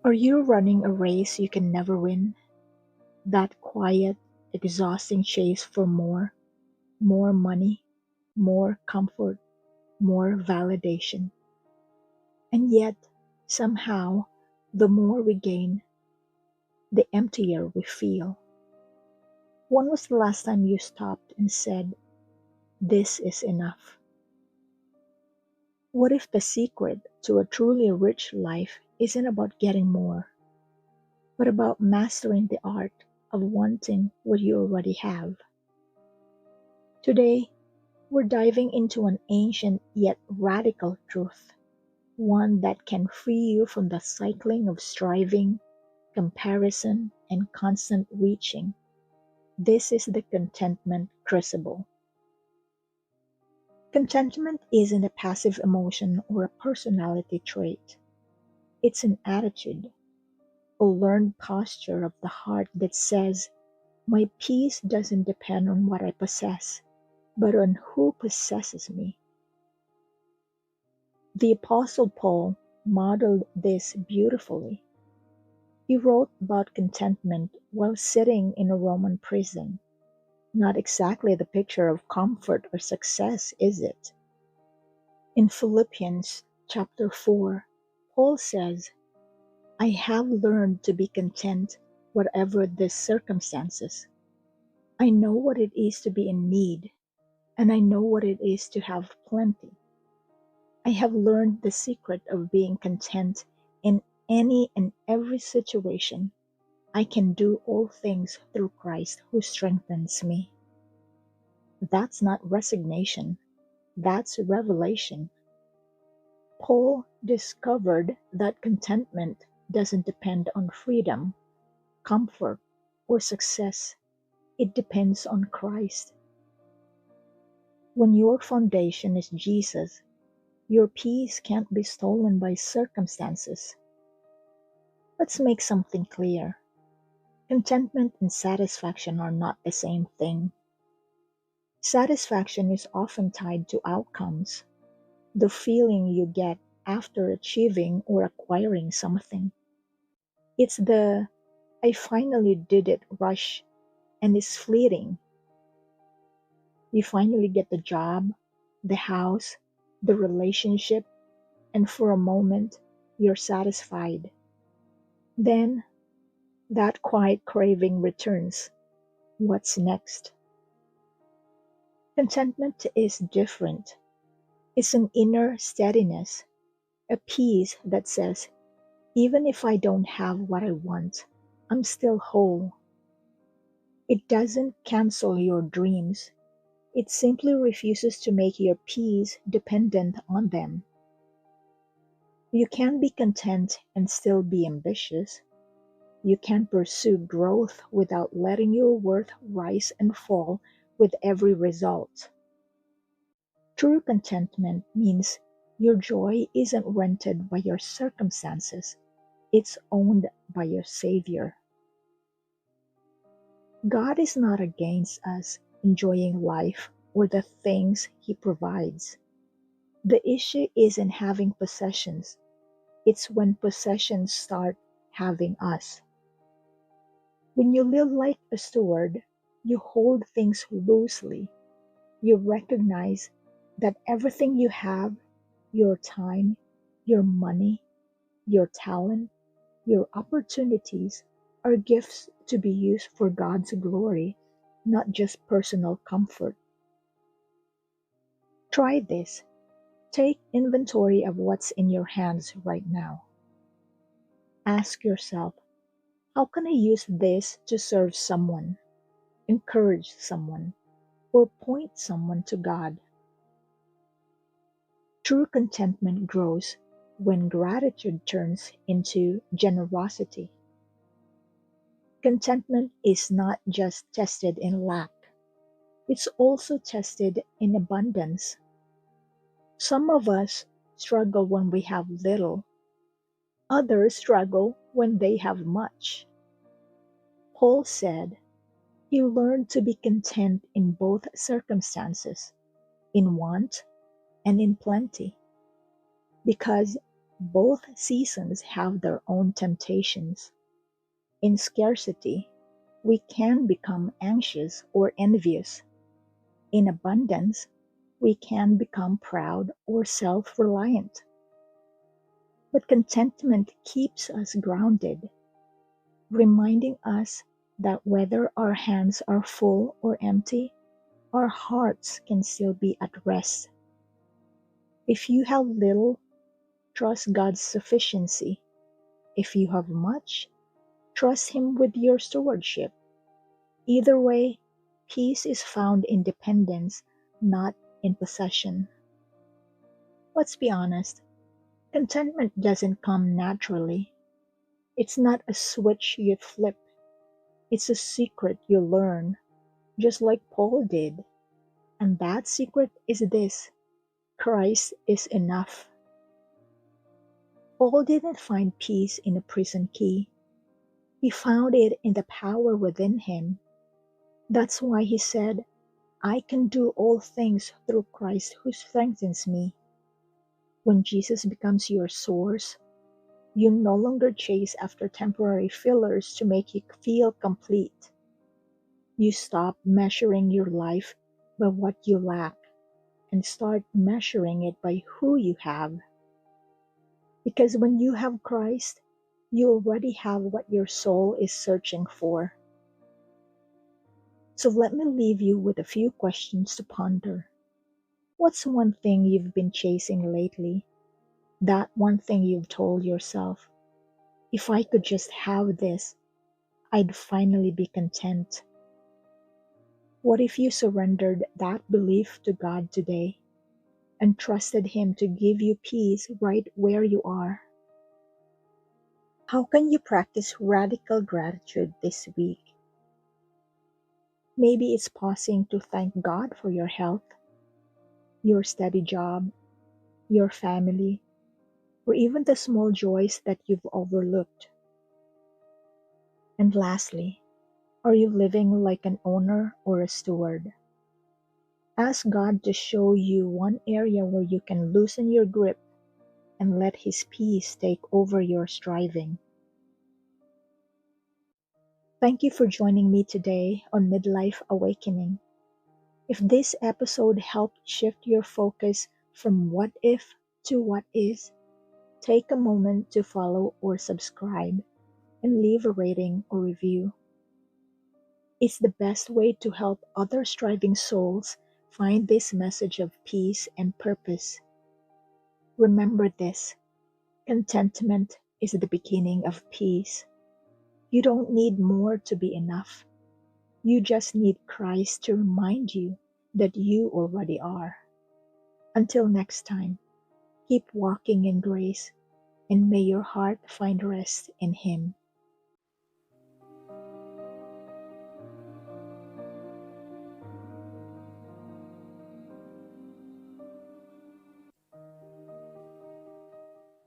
Are you running a race you can never win? That quiet, exhausting chase for more money, more comfort, more validation. And yet, somehow, the more we gain, the emptier we feel. When was the last time you stopped and said, "This is enough"? What if the secret to a truly rich life isn't about getting more, but about mastering the art of wanting what you already have? Today, we're diving into an ancient yet radical truth, one that can free you from the cycling of striving, comparison, and constant reaching. This is the Contentment Crucible. Contentment isn't a passive emotion or a personality trait. It's an attitude, a learned posture of the heart that says, "My peace doesn't depend on what I possess, but on who possesses me." The Apostle Paul modeled this beautifully. He wrote about contentment while sitting in a Roman prison. Not exactly the picture of comfort or success, is it? In Philippians chapter 4, Paul says, "I have learned to be content whatever the circumstances. I know what it is to be in need, and I know what it is to have plenty. I have learned the secret of being content in any and every situation. I can do all things through Christ who strengthens me." That's not resignation, that's revelation. Paul discovered that contentment doesn't depend on freedom, comfort, or success. It depends on Christ. When your foundation is Jesus, your peace can't be stolen by circumstances. Let's make something clear. Contentment and satisfaction are not the same thing. Satisfaction is often tied to outcomes, the feeling you get after achieving or acquiring something. It's the "I finally did it" rush, and it's fleeting. You finally get the job, the house, the relationship, and for a moment, you're satisfied. Then, that quiet craving returns. What's next? Contentment is different. It's an inner steadiness, a peace that says, even if I don't have what I want, I'm still whole. It doesn't cancel your dreams. It simply refuses to make your peace dependent on them. You can be content and still be ambitious. You can pursue growth without letting your worth rise and fall with every result. True contentment means your joy isn't rented by your circumstances, it's owned by your Savior. God is not against us enjoying life or the things He provides. The issue isn't having possessions, it's when possessions start having us. When you live like a steward, you hold things loosely. You recognize that everything you have, your time, your money, your talent, your opportunities, are gifts to be used for God's glory, not just personal comfort. Try this. Take inventory of what's in your hands right now. Ask yourself, how can I use this to serve someone, encourage someone, or point someone to God? True contentment grows when gratitude turns into generosity. Contentment is not just tested in lack, it's also tested in abundance. Some of us struggle when we have little, others struggle when they have much. Paul said he learned to be content in both circumstances, in want and in plenty, because Both seasons have their own temptations. In scarcity, we can become anxious or envious. In abundance, we can become proud or self reliant. But contentment keeps us grounded, reminding us that whether our hands are full or empty, our hearts can still be at rest. If you have little, trust God's sufficiency. If you have much, trust Him with your stewardship. Either way, peace is found in dependence, not in possession. Let's be honest, contentment doesn't come naturally. It's not a switch you flip, it's a secret you learn, just like Paul did. And that secret is this: Christ is enough. Paul didn't find peace in a prison key, he found it in the power within him. That's why he said, I can do all things through Christ who strengthens me. When Jesus becomes your source, you no longer chase after temporary fillers to make you feel complete. You stop measuring your life by what you lack and start measuring it by who you have. Because when you have Christ, you already have what your soul is searching for. So let me leave you with a few questions to ponder. What's one thing you've been chasing lately? That one thing you've told yourself, if I could just have this, I'd finally be content. What if you surrendered that belief to God today and trusted Him to give you peace right where you are? How can you practice radical gratitude this week? Maybe it's pausing to thank God for your health, your steady job, your family, or even the small joys that you've overlooked. And lastly, are you living like an owner or a steward? Ask God to show you one area where you can loosen your grip and let His peace take over your striving. Thank you for joining me today on Midlife Awakening. If this episode helped shift your focus from what if to what is, take a moment to follow or subscribe and leave a rating or review. It's the best way to help other striving souls find this message of peace and purpose. Remember this: contentment is the beginning of peace. You don't need more to be enough. You just need Christ to remind you that you already are. Until next time, keep walking in grace, and may your heart find rest in Him.